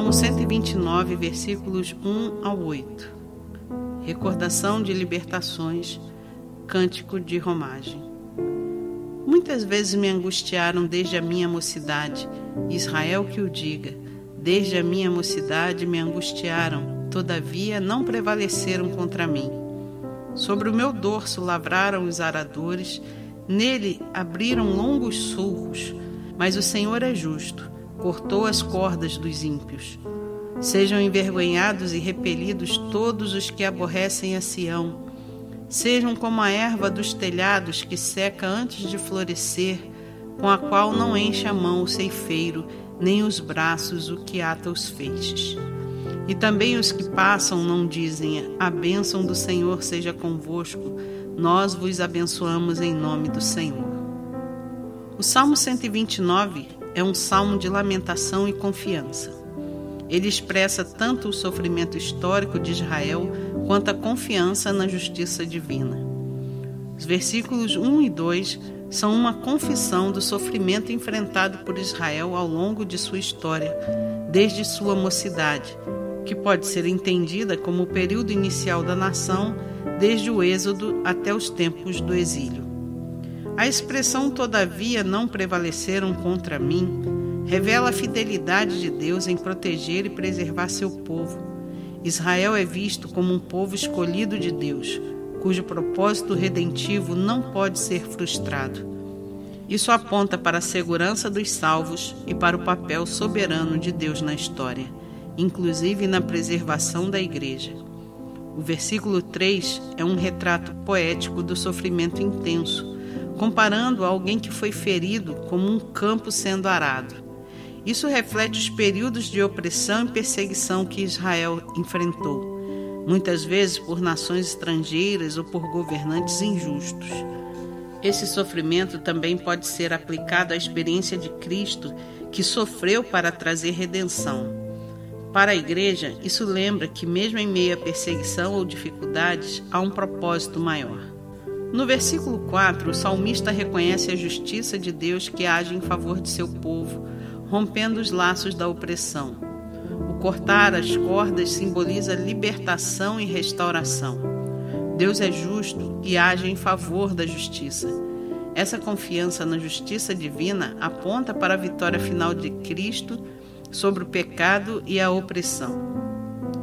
Salmo 129, versículos 1 ao 8. Recordação de libertações, cântico de romagem. Muitas vezes me angustiaram desde a minha mocidade, Israel que o diga, desde a minha mocidade me angustiaram, todavia não prevaleceram contra mim. Sobre o meu dorso lavraram os aradores, nele abriram longos sulcos, mas o Senhor é justo, cortou as cordas dos ímpios. Sejam envergonhados e repelidos todos os que aborrecem a Sião. Sejam como a erva dos telhados que seca antes de florescer, com a qual não enche a mão o ceifeiro, nem os braços o que ata os feixes. E também os que passam não dizem: a bênção do Senhor seja convosco, nós vos abençoamos em nome do Senhor. O Salmo 129 é um salmo de lamentação e confiança. Ele expressa tanto o sofrimento histórico de Israel quanto a confiança na justiça divina. Os versículos 1 e 2 são uma confissão do sofrimento enfrentado por Israel ao longo de sua história, desde sua mocidade, que pode ser entendida como o período inicial da nação, desde o Êxodo até os tempos do exílio. A expressão "todavia não prevaleceram contra mim" revela a fidelidade de Deus em proteger e preservar seu povo. Israel é visto como um povo escolhido de Deus, cujo propósito redentivo não pode ser frustrado. Isso aponta para a segurança dos salvos e para o papel soberano de Deus na história, inclusive na preservação da igreja. O versículo 3 é um retrato poético do sofrimento intenso, comparando alguém que foi ferido como um campo sendo arado. Isso reflete os períodos de opressão e perseguição que Israel enfrentou, muitas vezes por nações estrangeiras ou por governantes injustos. Esse sofrimento também pode ser aplicado à experiência de Cristo, que sofreu para trazer redenção. Para a igreja, isso lembra que mesmo em meio à perseguição ou dificuldades, há um propósito maior. No versículo 4, o salmista reconhece a justiça de Deus que age em favor de seu povo, rompendo os laços da opressão. O cortar as cordas simboliza libertação e restauração. Deus é justo e age em favor da justiça. Essa confiança na justiça divina aponta para a vitória final de Cristo sobre o pecado e a opressão.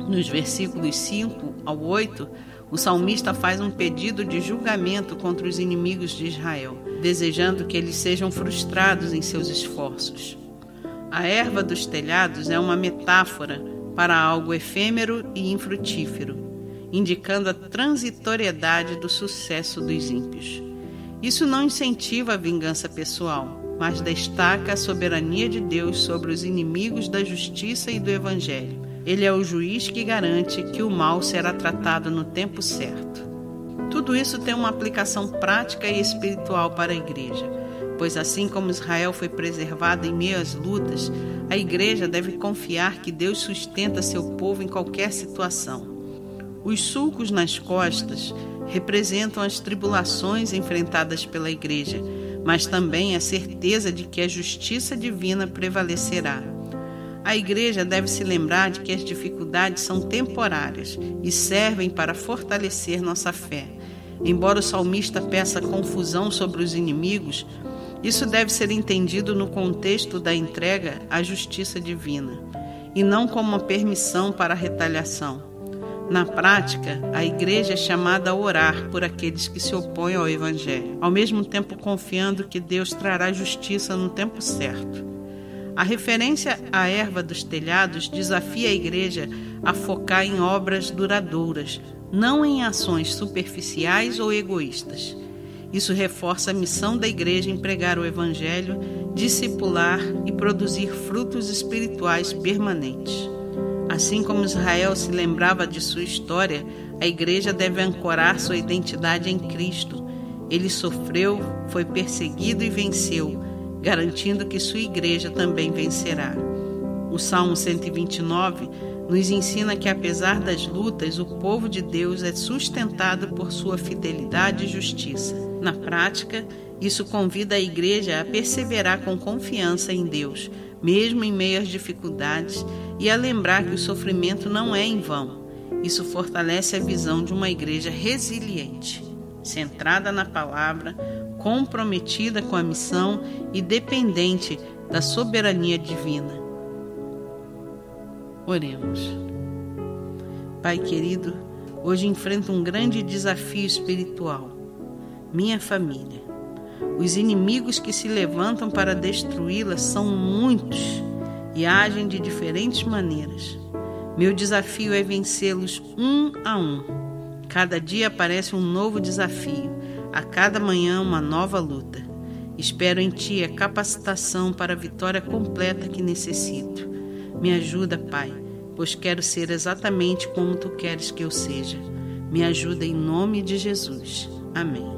Nos versículos 5 ao 8, o salmista faz um pedido de julgamento contra os inimigos de Israel, desejando que eles sejam frustrados em seus esforços. A erva dos telhados é uma metáfora para algo efêmero e infrutífero, indicando a transitoriedade do sucesso dos ímpios. Isso não incentiva a vingança pessoal, mas destaca a soberania de Deus sobre os inimigos da justiça e do Evangelho. Ele é o juiz que garante que o mal será tratado no tempo certo. Tudo isso tem uma aplicação prática e espiritual para a igreja, pois assim como Israel foi preservada em meio às lutas, a igreja deve confiar que Deus sustenta seu povo em qualquer situação. Os sulcos nas costas representam as tribulações enfrentadas pela igreja, mas também a certeza de que a justiça divina prevalecerá. A igreja deve se lembrar de que as dificuldades são temporárias e servem para fortalecer nossa fé. Embora o salmista peça confusão sobre os inimigos, isso deve ser entendido no contexto da entrega à justiça divina, e não como uma permissão para a retaliação. Na prática, a igreja é chamada a orar por aqueles que se opõem ao Evangelho, ao mesmo tempo confiando que Deus trará justiça no tempo certo. A referência à erva dos telhados desafia a igreja a focar em obras duradouras, não em ações superficiais ou egoístas. Isso reforça a missão da igreja em pregar o Evangelho, discipular e produzir frutos espirituais permanentes. Assim como Israel se lembrava de sua história, a igreja deve ancorar sua identidade em Cristo. Ele sofreu, foi perseguido e venceu, garantindo que sua igreja também vencerá. O Salmo 129 nos ensina que, apesar das lutas, o povo de Deus é sustentado por sua fidelidade e justiça. Na prática, isso convida a igreja a perseverar com confiança em Deus, mesmo em meio às dificuldades, e a lembrar que o sofrimento não é em vão. Isso fortalece a visão de uma igreja resiliente, centrada na palavra, comprometida com a missão e dependente da soberania divina. Oremos. Pai querido, hoje enfrento um grande desafio espiritual. Minha família. Os inimigos que se levantam para destruí-la são muitos e agem de diferentes maneiras. Meu desafio é vencê-los um a um. Cada dia aparece um novo desafio, a cada manhã uma nova luta. Espero em Ti a capacitação para a vitória completa que necessito. Me ajuda, Pai, pois quero ser exatamente como Tu queres que eu seja. Me ajuda em nome de Jesus. Amém.